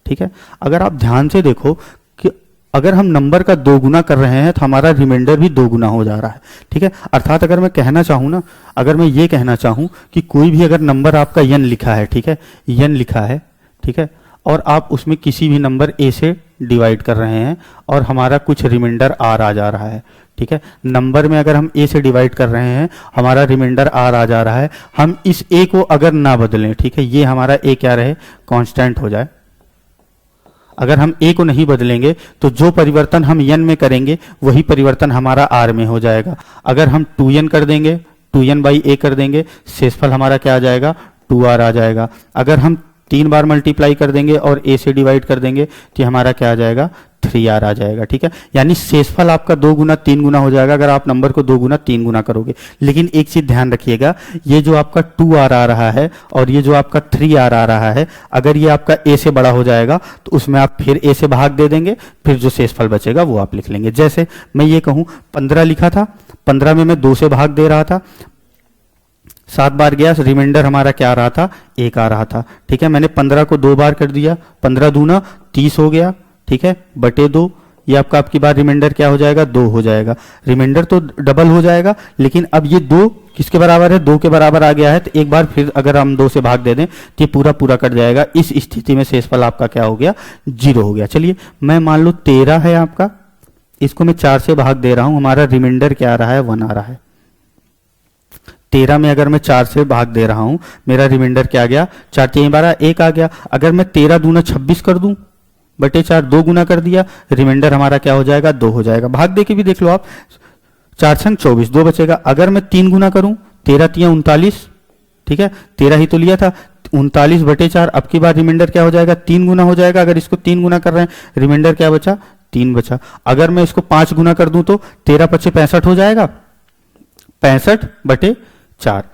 ठीक है, अगर आप ध्यान से देखो कि अगर हम नंबर का 2 गुना कर रहे हैं तो हमारा रिमाइंडर भी 2 गुना हो जा रहा है, ठीक है। अर्थात अगर मैं कहना चाहूँ ना, अगर मैं ये कहना चाहूँ कि कोई भी अगर नंबर आपका n लिखा है, ठीक है, n लिखा है, ठीक है, और आप उसमें किसी भी नंबर a से डिवाइड कर रहे हैं और हमारा कुछ रिमाइंडर r आ जा रहा है, ठीक है। नंबर में अगर हम a से डिवाइड कर रहे हैं, हमारा रिमाइंडर r आ जा रहा है, हम इस a को अगर ना बदलें, ठीक है, ये हमारा a क्या रहे, कांस्टेंट हो जाए। अगर हम a को नहीं बदलेंगे तो जो परिवर्तन हम n में करेंगे वही परिवर्तन हमारा r में हो जाएगा। अगर हम 2n कर देंगे, 2n बाई a कर देंगे, शेषफल हमारा क्या आ जाएगा, 2r आ जाएगा। अगर हम 3 बार मल्टीप्लाई कर देंगे और a से डिवाइड कर देंगे तो हमारा क्या आ जाएगा, 3r आ जाएगा, ठीक है। यानी शेषफल आपका 2 गुना 3 गुना हो जाएगा अगर आप नंबर को 2 गुना 3 गुना करोगे। लेकिन एक चीज ध्यान रखिएगा, ये जो आपका 2r आ रहा है और ये जो आपका 3r आ रहा है, अगर ये आपका a से बड़ा हो जाएगा तो उसमें आप फिर a से भाग दे देंगे, फिर जो शेषफल बचेगा वो आप लिख लेंगे। जैसे मैं ये कहूँ 15 लिखा था, 15 में मैं 2 से भाग दे रहा था, 7 बार गया, रिमाइंडर हमारा क्या आ रहा था, 1 आ रहा था, ठीक है। मैंने 15 को 2 बार कर दिया, 15 दूना 30 हो गया, ठीक है, बटे 2, ये आपका आपकी बार रिमाइंडर क्या हो जाएगा, 2 हो जाएगा। रिमाइंडर तो डबल हो जाएगा, लेकिन अब ये 2 किसके बराबर है, 2 के बराबर आ गया है, तो एक बार फिर अगर हम 2 से भाग दे दें तो ये पूरा पूरा कट जाएगा। इस स्थिति में शेषफल आपका क्या हो गया, 0 हो गया। चलिए मैं मान लो 13 है आपका, इसको मैं 4 से भाग दे रहा हूं, हमारा रिमाइंडर क्या आ रहा है, 1 आ रहा है। 13 में अगर मैं 4 से भाग दे रहा हूं, मेरा रिमाइंडर क्या आ गया, 4 3 12 1 आ गया। अगर मैं 13 दूना 26 कर दूं, बटे 4 2 गुना कर दिया, रिमाइंडर हमारा क्या हो जाएगा, 2 हो जाएगा। भाग दे के भी देख लो आप, 4 छंग 24, 2 बचेगा। अगर मैं 3 गुना करूं, 13 3 39, ठीक है, 13 ही तो लिया था, 39 बटे 4, अब की बार रिमाइंडर क्या हो जाएगा, 3 गुना हो जाएगा। अगर इसको 3 गुना कर रहे हैं, रिमाइंडर क्या बचा, 3 बचा। अगर मैं इसको 5 गुना कर दूं तो 13 5 65 हो जाएगा, 65 बटे 4।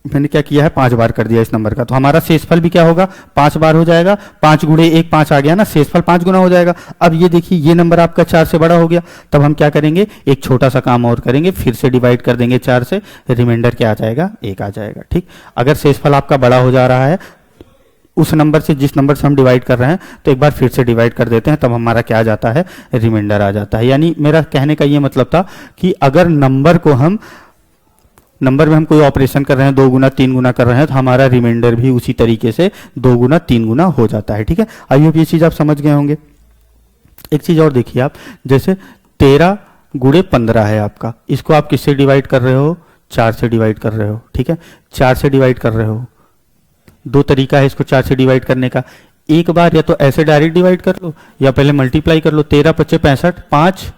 मैंने क्या किया है, 5 बार कर दिया इस नंबर का, तो हमारा शेषफल भी क्या होगा, 5 बार हो जाएगा। 5 गुणे 1 5 आ गया ना, शेषफल 5 गुना हो जाएगा। अब ये देखिए, ये नंबर आपका 4 से बड़ा हो गया, तब हम क्या करेंगे, एक छोटा सा काम और करेंगे, फिर से डिवाइड कर देंगे 4 से, रिमाइंडर क्या आ जाएगा, 1 आ जाएगा, ठीक। अगर शेषफल आपका बड़ा हो जा रहा है उस नंबर से जिस नंबर से हम डिवाइड कर रहे हैं, तो एक बार फिर से डिवाइड कर देते हैं, तब हमारा क्या आ जाता है, रिमाइंडर आ जाता है। यानी मेरा कहने का ये मतलब था कि अगर नंबर को हम नंबर में हम कोई ऑपरेशन कर रहे हैं, 2 गुना 3 गुना कर रहे हैं, तो हमारा रिमाइंडर भी उसी तरीके से 2 गुना 3 गुना हो जाता है, ठीक है। आई होप ये चीज आप समझ गए होंगे। एक चीज और देखिए आप, जैसे 13 गुणे 15 है आपका, इसको आप किससे डिवाइड कर रहे हो, 4 से डिवाइड कर रहे हो, ठीक है, 4 से डिवाइड कर रहे हो। 2 तरीका है इसको 4 से डिवाइड करने का, एक बार या तो ऐसे डायरेक्ट डिवाइड कर लो या पहले मल्टीप्लाई कर लो। 13 5 65, 5,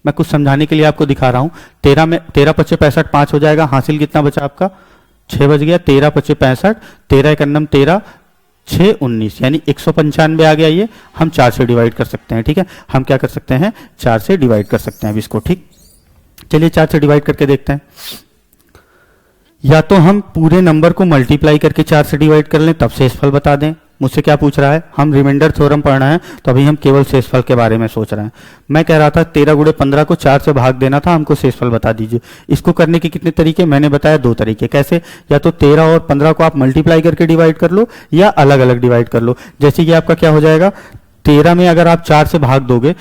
मैं कुछ समझाने के लिए आपको दिखा रहा हूं। 13 में 13 5 65, 5 हो जाएगा, हासिल कितना बचा आपका, 6 बच गया। 13 5 65, 13 1 13, 6 19, यानी 195 आ गया। ये हम 4 से डिवाइड कर सकते हैं, ठीक है। हम क्या कर सकते हैं, 4 से डिवाइड कर सकते हैं अब इसको, ठीक। चलिए 4 से डिवाइड करके देखते हैं। या तो हम पूरे नंबर को मल्टीप्लाई करके 4 से डिवाइड कर लें, तब शेषफल बता दें। मुझसे क्या पूछ रहा है, हम रिमाइंडर थ्योरम पढ़ रहे हैं, तो अभी हम केवल शेषफल के बारे में सोच रहे हैं। मैं कह रहा था 13 गुणे 15 को 4 से भाग देना था, हमको शेषफल बता दीजिए। इसको करने के कितने तरीके, मैंने बताया 2 तरीके। कैसे, या तो 13 और 15 को आप मल्टीप्लाई करके डिवाइड कर लो या अलग अलग डिवाइड कर लो। जैसे कि आपका क्या हो जाएगा, 13 में अगर आप 4 से भाग दोगे,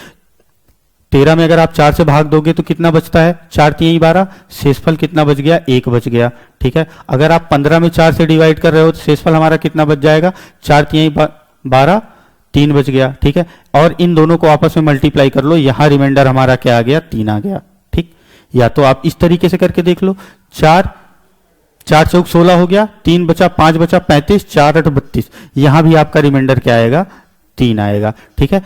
13 में अगर आप 4 से भाग दोगे तो कितना बचता है, 4 3 12, शेषफल कितना बच गया, 1 बच गया, ठीक है। अगर आप 15 में 4 से डिवाइड कर रहे हो तो शेषफल हमारा कितना बच जाएगा, 4 3 12, 3 बच गया, ठीक है। और इन दोनों को आपस में मल्टीप्लाई कर लो, यहां रिमाइंडर हमारा क्या आ गया, 3 आ गया, ठीक। या तो आप इस तरीके से करके देख लो, 4 4 चौक 16 हो गया, 3 बचा, 5 बचा 35, 4 8 32, यहां भी आपका रिमाइंडर क्या आएगा, 3 आएगा, ठीक है।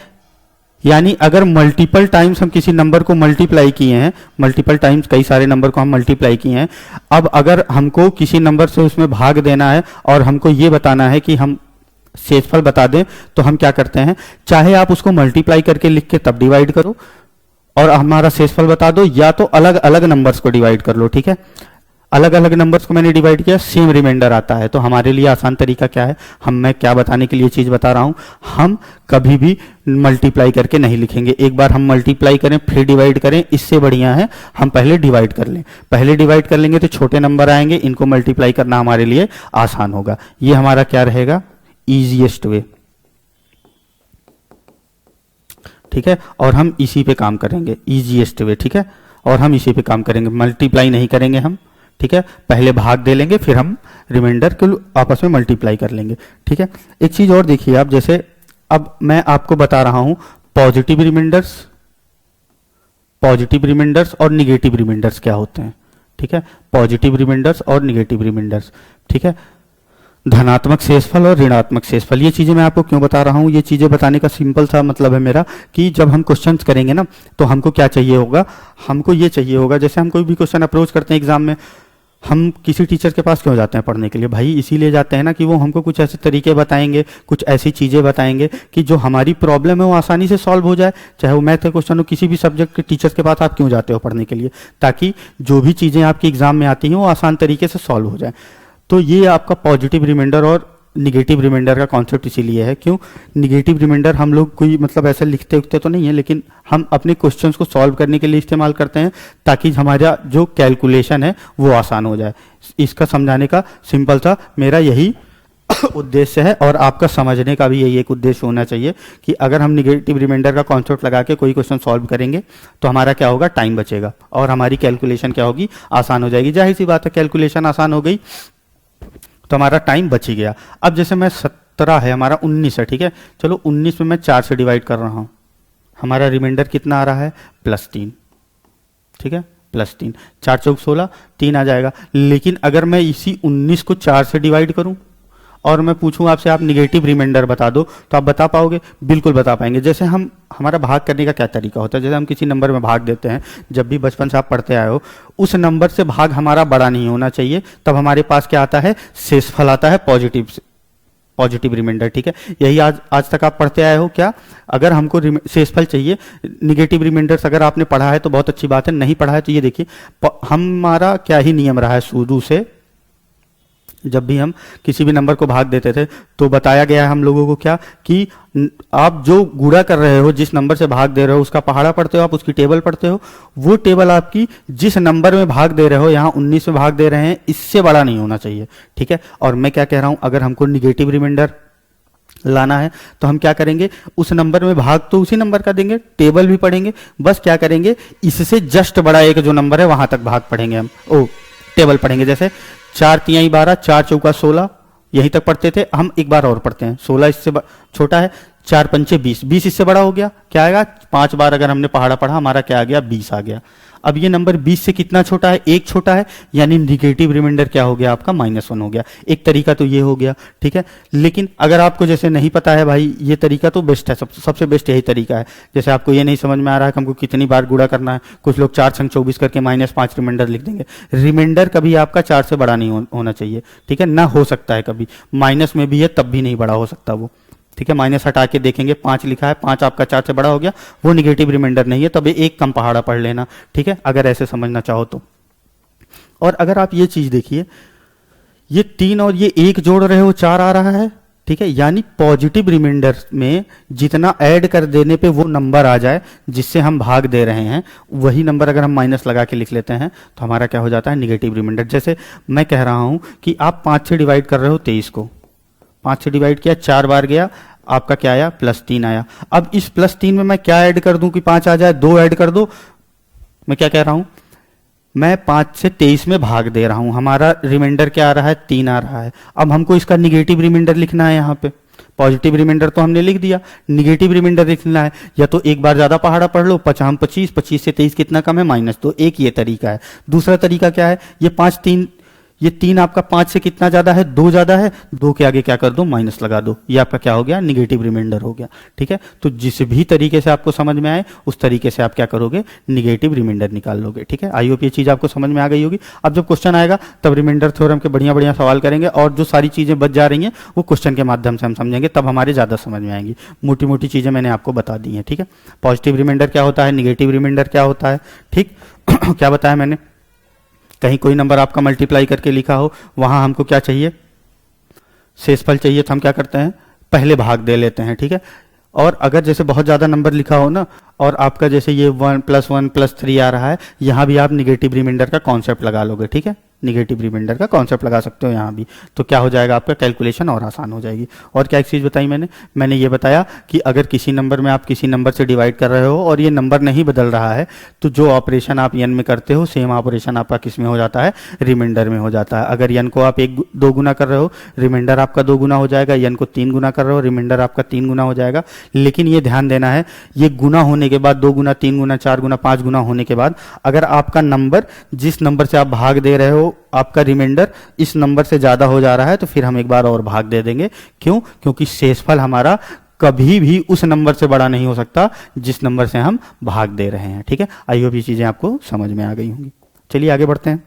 यानी अगर मल्टीपल टाइम्स हम किसी नंबर को मल्टीप्लाई किए हैं, मल्टीपल टाइम्स कई सारे नंबर को हम मल्टीप्लाई किए हैं, अब अगर हमको किसी नंबर से उसमें भाग देना है और हमको ये बताना है कि हम शेषफल बता दें, तो हम क्या करते हैं, चाहे आप उसको मल्टीप्लाई करके लिख के तब डिवाइड करो और हमारा शेषफल बता दो, या तो अलग अलग नंबर्स को डिवाइड कर लो, ठीक है। अलग अलग नंबर्स को मैंने डिवाइड किया, सेम रिमाइंडर आता है। तो हमारे लिए आसान तरीका क्या है, मैं क्या बताने के लिए चीज बता रहा हूं, हम कभी भी मल्टीप्लाई करके नहीं लिखेंगे। एक बार हम मल्टीप्लाई करें फिर डिवाइड करें, इससे बढ़िया है हम पहले डिवाइड कर लें। पहले डिवाइड कर लेंगे तो छोटे नंबर आएंगे, इनको मल्टीप्लाई करना हमारे लिए आसान होगा। ये हमारा क्या रहेगा, ईजीएस्ट वे। ठीक है, और हम इसी पे काम करेंगे, ईजीएस्ट वे, ठीक है, और हम इसी पे काम करेंगे, मल्टीप्लाई नहीं करेंगे हम, ठीक है, पहले भाग दे लेंगे फिर हम रिमाइंडर को आपस में मल्टीप्लाई कर लेंगे, ठीक है। एक चीज और देखिए आप, जैसे अब मैं आपको बता रहा हूं पॉजिटिव रिमाइंडर्स और निगेटिव रिमाइंडर्स क्या होते हैं, ठीक है, पॉजिटिव रिमाइंडर्स और निगेटिव रिमाइंडर्स, ठीक है, धनात्मक शेषफल और ऋणात्मक शेषफल। ये चीजें मैं आपको क्यों बता रहा हूं, ये चीजें बताने का सिंपल सा मतलब है मेरा कि जब हम क्वेश्चंस करेंगे ना तो हमको क्या चाहिए होगा, हमको ये चाहिए होगा, जैसे हम कोई भी क्वेश्चन अप्रोच करते हैं एग्जाम में, हम किसी टीचर के पास क्यों जाते हैं पढ़ने के लिए, भाई इसीलिए जाते हैं ना कि वो हमको कुछ ऐसे तरीके बताएंगे, कुछ ऐसी चीजें बताएंगे कि जो हमारी प्रॉब्लम है वो आसानी से सॉल्व हो जाए, चाहे वो मैथ का क्वेश्चन हो, किसी भी सब्जेक्ट के टीचर्स के पास आप क्यों जाते हो पढ़ने के लिए, ताकि जो भी चीजें आपकी एग्जाम में आती हैं वो आसान तरीके से सॉल्व हो जाए। तो ये आपका पॉजिटिव रिमाइंडर और निगेटिव रिमाइंडर का कॉन्सेप्ट इसीलिए है, क्यों, निगेटिव रिमाइंडर हम लोग कोई मतलब ऐसे लिखते उखते तो नहीं है, लेकिन हम अपने क्वेश्चंस को सॉल्व करने के लिए इस्तेमाल करते हैं ताकि हमारा जो कैलकुलेशन है वो आसान हो जाए। इसका समझाने का सिंपल सा मेरा यही उद्देश्य है, और आपका समझने का भी यही एक उद्देश्य होना चाहिए कि अगर हम निगेटिव रिमाइंडर का कॉन्सेप्ट लगा के कोई क्वेश्चन सॉल्व करेंगे तो हमारा क्या होगा, टाइम बचेगा और हमारी कैलकुलेशन क्या होगी, आसान हो जाएगी। जाहिर सी बात है, कैलकुलेशन आसान हो गई तो हमारा टाइम बच ही गया। अब जैसे मैं 17 है, हमारा 19 है, ठीक है, चलो 19 में मैं 4 से डिवाइड कर रहा हूं, हमारा रिमाइंडर कितना आ रहा है, +3, ठीक है, +3, 4 चौक 16, 3 आ जाएगा। लेकिन अगर मैं इसी 19 को 4 से डिवाइड करूं और मैं पूछूं आपसे आप निगेटिव रिमाइंडर बता दो, तो आप बता पाओगे, बिल्कुल बता पाएंगे। जैसे हमारा भाग करने का क्या तरीका होता है, जैसे हम किसी नंबर में भाग देते हैं, जब भी बचपन से आप पढ़ते आए हो, उस नंबर से भाग हमारा बड़ा नहीं होना चाहिए, तब हमारे पास क्या आता है, शेषफल आता है, पॉजिटिव रिमाइंडर, ठीक है। यही आज तक आप पढ़ते आए हो क्या, अगर हमको शेषफल चाहिए, निगेटिव रिमाइंडर्स अगर आपने पढ़ा है तो बहुत अच्छी बात है, नहीं पढ़ा है तो ये देखिए, हमारा क्या ही नियम रहा है शुरू से, जब भी हम किसी भी नंबर को भाग देते थे तो बताया गया है हम लोगों को क्या, कि आप जो गुणा कर रहे हो, जिस नंबर से भाग दे रहे हो उसका पहाड़ा पढ़ते हो, आप उसकी टेबल पढ़ते हो, वो टेबल आपकी जिस नंबर में भाग दे रहे हो, यहाँ 19 में भाग दे रहे हैं, इससे बड़ा नहीं होना चाहिए, ठीक है। और मैं क्या कह रहा हूं, अगर हमको निगेटिव रिमाइंडर लाना है तो हम क्या करेंगे, उस नंबर में भाग तो उसी नंबर का देंगे, टेबल भी पढ़ेंगे, बस क्या करेंगे, इससे जस्ट बड़ा एक जो नंबर है वहां तक भाग पढ़ेंगे हम, टेबल पढ़ेंगे। जैसे 4 तिहाई 12, 4 चौका 16, यहीं तक पढ़ते थे हम, एक बार और पढ़ते हैं, 16 इससे छोटा है, 4 पंचे 20, 20 इससे बड़ा हो गया, क्या आएगा, 5 बार अगर हमने पहाड़ा पढ़ा, हमारा क्या आ गया, 20 आ गया। अब ये नंबर 20 से कितना छोटा है, 1 छोटा है, यानी निगेटिव रिमाइंडर क्या हो गया आपका, -1 हो गया। एक तरीका तो ये हो गया, ठीक है। लेकिन अगर आपको जैसे नहीं पता है भाई, ये तरीका तो बेस्ट है, सबसे बेस्ट यही तरीका है। जैसे आपको ये नहीं समझ में आ रहा है कि हमको कितनी बार गुणा करना है, कुछ लोग 4 संग 24 करके -5 रिमाइंडर लिख देंगे। रिमाइंडर कभी आपका 4 से बड़ा नहीं होना चाहिए, ठीक है, ना हो सकता है कभी, माइनस में भी है तब भी नहीं बड़ा हो सकता वो, ठीक है। माइनस हटा के देखेंगे, 5 लिखा है, 5 आपका 4 से बड़ा हो गया, वो निगेटिव रिमाइंडर नहीं है, तब एक कम पहाड़ा पढ़ लेना, ठीक है, अगर ऐसे समझना चाहो तो। और अगर आप ये चीज देखिए, ये 3 और ये 1 जोड़ रहे हो, 4 आ रहा है, ठीक है, यानी पॉजिटिव रिमाइंडर में जितना ऐड कर देने पे वो नंबर आ जाए जिससे हम भाग दे रहे हैं, वही नंबर अगर हम माइनस लगा के लिख लेते हैं तो हमारा क्या हो जाता है, निगेटिव रिमाइंडर। जैसे मैं कह रहा हूं कि आप 5 से डिवाइड कर रहे हो 23 को, 5 से डिवाइड किया, 4 बार गया, आपका क्या आया, +3 आया। अब इस +3 में मैं क्या ऐड कर दूं कि 5 आ जाए, 2 ऐड कर दो। मैं क्या कह रहा हूं, मैं 5 से 23 में भाग दे रहा हूं, हमारा रिमाइंडर क्या आ रहा है, 3 आ रहा है। अब हमको इसका निगेटिव रिमाइंडर लिखना है, यहाँ पे पॉजिटिव रिमाइंडर तो हमने लिख दिया, निगेटिव रिमाइंडर लिखना है, या तो एक बार ज्यादा पहाड़ा पढ़ लो, 5 25, 25 से 23 कितना कम है, -2, एक ये तरीका है। दूसरा तरीका क्या है, ये 3 आपका 5 से कितना ज्यादा है, 2 ज्यादा है, 2 के आगे क्या कर दो, माइनस लगा दो, ये आपका क्या हो गया, निगेटिव रिमाइंडर हो गया, ठीक है। तो जिस भी तरीके से आपको समझ में आए उस तरीके से आप क्या करोगे, निगेटिव रिमाइंडर निकाल लोगे, ठीक है। आई होप ये चीज आपको समझ में आ गई होगी। अब जब क्वेश्चन आएगा तब रिमाइंडर थ्योरम के बढ़िया बढ़िया सवाल करेंगे, और जो सारी चीजें बच जा रही हैं वो क्वेश्चन के माध्यम से हम समझेंगे, तब हमारे ज्यादा समझ में आएंगी। मोटी मोटी चीजें मैंने आपको बता दी हैं, ठीक है। पॉजिटिव रिमाइंडर क्या होता है, निगेटिव रिमाइंडर क्या होता है, ठीक क्या बताया मैंने। कहीं कोई नंबर आपका मल्टीप्लाई करके लिखा हो, वहां हमको क्या चाहिए, शेषफल चाहिए, तो हम क्या करते हैं, पहले भाग दे लेते हैं, ठीक है। और अगर जैसे बहुत ज्यादा नंबर लिखा हो ना, और आपका जैसे ये 1+1+3 आ रहा है, यहाँ भी आप निगेटिव रिमाइंडर का कॉन्सेप्ट लगा लोगे, ठीक है, निगेटिव रिमाइंडर का कॉन्सेप्ट लगा सकते हो यहाँ भी, तो क्या हो जाएगा आपका कैलकुलेशन और आसान हो जाएगी। और क्या एक चीज़ बताई मैंने ये बताया कि अगर किसी नंबर में आप किसी नंबर से डिवाइड कर रहे हो और ये नंबर नहीं बदल रहा है, तो जो ऑपरेशन आप n में करते हो सेम ऑपरेशन आपका किस में हो जाता है, रिमाइंडर में हो जाता है। अगर n को आप 2 गुना कर रहे हो, रिमाइंडर आपका 2 गुना हो जाएगा, n को 3 गुना कर रहे हो, रिमाइंडर आपका 3 गुना हो जाएगा। लेकिन ये ध्यान देना है, ये गुना होने के बाद 2 गुना, 3 गुना, 4 गुना, 5 गुना होने के बाद अगर आपका नंबर, जिस नंबर से आप भाग दे रहे हो, आपका रिमाइंडर इस नंबर से ज़्यादा हो जा रहा है, तो फिर हम एक बार और भाग दे देंगे। क्यों? क्योंकि शेषफल हमारा कभी भी उस नंबर से बड़ा नहीं हो सकता जिस नंबर से हम भाग दे रहे हैं, ठीक है। आई होप ये चीज़ें आपको समझ में आ गई होंगी। चलिए आगे बढ़ते हैं,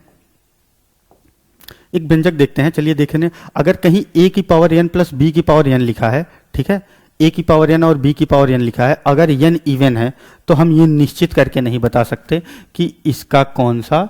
एक व्यंजक देखते हैं। चलिए देखने, अगर कहीं a की पावर n प्लस b की पावर n लिखा है, ठीक है, a की पावर n और b की पावर n लिखा है, अगर n इवन है तो हम ये निश्चित करके नहीं बता सकते कि इसका कौन सा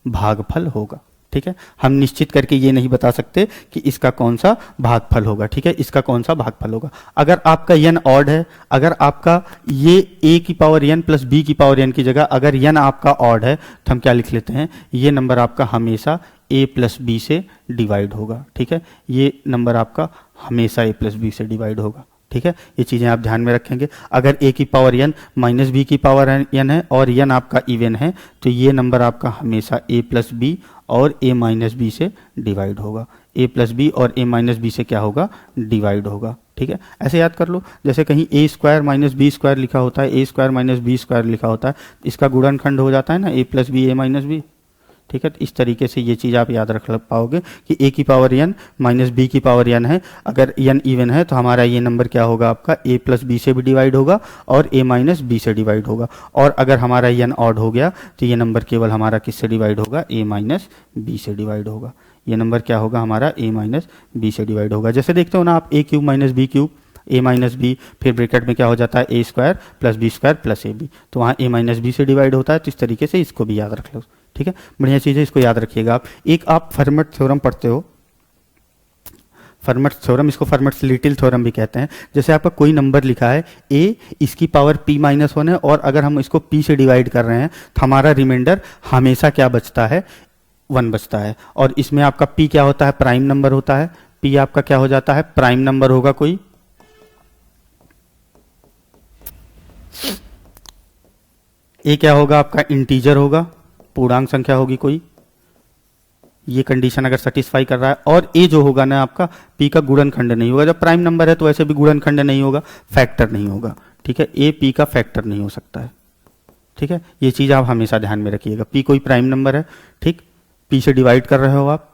भागफल होगा, ठीक है। हम निश्चित करके ये नहीं बता सकते कि इसका कौन सा भागफल होगा, ठीक है, इसका कौन सा भागफल होगा। अगर आपका n ऑड है, अगर आपका ये a की पावर n प्लस b की पावर n की जगह अगर n आपका ऑड है, तो हम क्या लिख लेते हैं, ये नंबर आपका हमेशा a प्लस बी से डिवाइड होगा, ठीक है, ये नंबर आपका हमेशा a प्लस बी से डिवाइड होगा, ठीक है। ये चीज़ें आप ध्यान में रखेंगे। अगर a की पावर n माइनस बी की पावर n है और n आपका इवन है, तो ये नंबर आपका हमेशा a प्लस बी और a माइनस बी से डिवाइड होगा, a प्लस बी और a माइनस बी से क्या होगा, डिवाइड होगा, ठीक है। ऐसे याद कर लो, जैसे कहीं a square minus B square लिखा होता है, a square minus B square लिखा होता है, इसका गुणनखंड हो जाता है ना, a plus B a minus B, ठीक है। तो इस तरीके से ये चीज़ आप याद रख पाओगे कि a की पावर n माइनस बी की पावर n है, अगर n इवन है तो हमारा ये नंबर क्या होगा, आपका a प्लस बी से भी डिवाइड होगा और a माइनस बी से डिवाइड होगा। और अगर हमारा n ऑड हो गया तो ये नंबर केवल हमारा किससे डिवाइड होगा, a माइनस बी से डिवाइड होगा। ये नंबर क्या होगा हमारा, a माइनस बी से डिवाइड होगा। जैसे देखते हो ना आप, a cube minus B cube, a minus B, फिर ब्रैकेट में क्या हो जाता है, a square plus B square plus A B, तो वहाँ a माइनस बी से डिवाइड होता है। तो इस तरीके से इसको भी याद रख लो, ठीक है, बढ़िया चीज़ है, इसको याद रखिएगा आप। एक आप फर्मेट थ्योरम पढ़ते हो, फर्मेट थ्योरम, इसको फर्मेट्स लिटिल थ्योरम भी कहते हैं। जैसे आपका कोई नंबर लिखा है a, इसकी पावर p माइनस 1 है, और अगर हम इसको p से डिवाइड कर रहे हैं तो हमारा रिमाइंडर हमेशा क्या बचता है, 1 बचता है। और इसमें आपका p क्या होता है, प्राइम नंबर होता है, p आपका क्या हो जाता है, प्राइम नंबर होगा कोई, a क्या होगा आपका, इंटीजर होगा, पूर्णांक संख्या होगी कोई, ये कंडीशन अगर सेटिस्फाई कर रहा है। और a जो होगा ना आपका, p का गुणनखंड नहीं होगा, जब प्राइम नंबर है तो वैसे भी गुणनखंड नहीं होगा, फैक्टर नहीं होगा, ठीक है, a p का फैक्टर नहीं हो सकता है, ठीक है। ये चीज़ आप हमेशा ध्यान में रखिएगा, p कोई प्राइम नंबर है, ठीक, p से डिवाइड कर रहे हो आप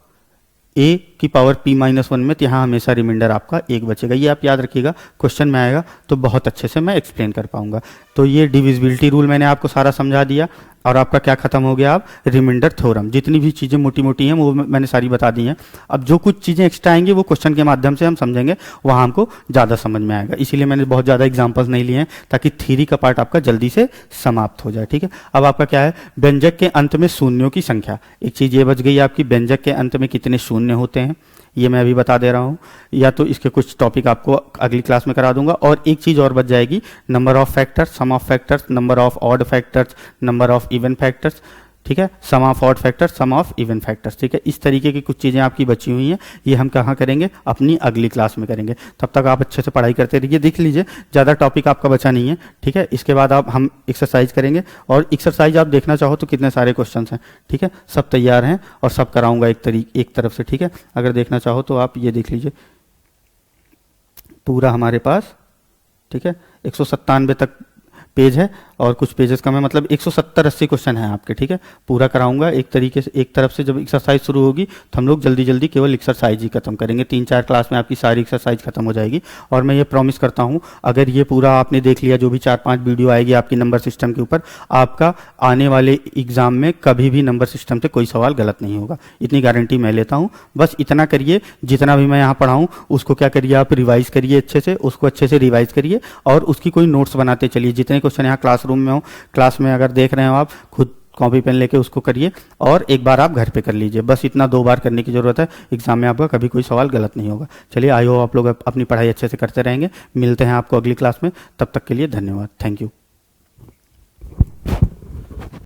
a की पावर p माइनस 1 में, तो यहाँ हमेशा रिमाइंडर आपका 1 बचेगा। ये आप याद रखिएगा, क्वेश्चन में आएगा तो बहुत अच्छे से मैं एक्सप्लेन कर पाऊंगा। तो ये डिविजिबिलिटी रूल मैंने आपको सारा समझा दिया, और आपका क्या खत्म हो गया, आप रिमाइंडर थ्योरम, जितनी भी चीज़ें मोटी मोटी हैं वो मैंने सारी बता दी हैं। अब जो कुछ चीज़ें एक्स्ट्रा आएंगी वो क्वेश्चन के माध्यम से हम समझेंगे, वहाँ हमको ज़्यादा समझ में आएगा, इसीलिए मैंने बहुत ज़्यादा एग्जाम्पल्स नहीं लिए हैं, ताकि थ्योरी का पार्ट आपका जल्दी से समाप्त हो जाए, ठीक है। अब आपका क्या है, व्यंजक के अंत में शून्यों की संख्या। एक चीज़ ये बच गई आपकी, व्यंजक के अंत में कितने शून्य होते हैं, ये मैं अभी बता दे रहा हूँ, या तो इसके कुछ टॉपिक आपको अगली क्लास में करा दूंगा। और एक चीज़ और बच जाएगी, number of factors, sum of factors, number of odd factors, number of even factors, ठीक है, sum of odd factors, sum of even factors, ठीक है। इस तरीके की कुछ चीज़ें आपकी बची हुई हैं, ये हम कहाँ करेंगे, अपनी अगली क्लास में करेंगे। तब तक आप अच्छे से पढ़ाई करते रहिए। देख लीजिए, ज़्यादा टॉपिक आपका बचा नहीं है, ठीक है। इसके बाद हम एक्सरसाइज करेंगे, और एक्सरसाइज आप देखना चाहो तो कितने सारे क्वेश्चन हैं, ठीक है, सब तैयार हैं और सब कराऊंगा एक तरफ से, ठीक है। अगर देखना चाहो तो आप ये देख लीजिए, पूरा हमारे पास, ठीक है, 197 तक पेज है, और कुछ पेजेस कम है, मतलब 170-80 क्वेश्चन है आपके, ठीक है। पूरा कराऊंगा एक तरीके से, एक तरफ से। जब एक्सरसाइज शुरू होगी तो हम लोग जल्दी जल्दी केवल एक्सरसाइज ही खत्म करेंगे, 3-4 क्लास में आपकी सारी एक्सरसाइज खत्म हो जाएगी। और मैं ये प्रॉमिस करता हूँ, अगर ये पूरा आपने देख लिया, जो भी 4-5 वीडियो आएगी आपकी नंबर सिस्टम के ऊपर, आपका आने वाले एग्जाम में कभी भी नंबर सिस्टम से कोई सवाल गलत नहीं होगा, इतनी गारंटी मैं लेता हूँ। बस इतना करिए, जितना भी मैं यहाँ पढ़ाऊँ उसको क्या करिए, आप रिवाइज करिए अच्छे से, उसको अच्छे से रिवाइज करिए, और उसकी कोई नोट्स बनाते चलिए। जितने क्वेश्चन यहाँ क्लासरूम में हो, क्लास में अगर देख रहे हो आप, खुद कॉपी पेन लेके उसको करिए, और एक बार आप घर पे कर लीजिए। बस इतना 2 बार करने की जरूरत है, एग्जाम में आपका कभी कोई सवाल गलत नहीं होगा। चलिए, आई होप आप लोग अपनी पढ़ाई अच्छे से करते रहेंगे। मिलते हैं आपको अगली क्लास में, तब तक के लिए धन्यवाद, थैंक यू।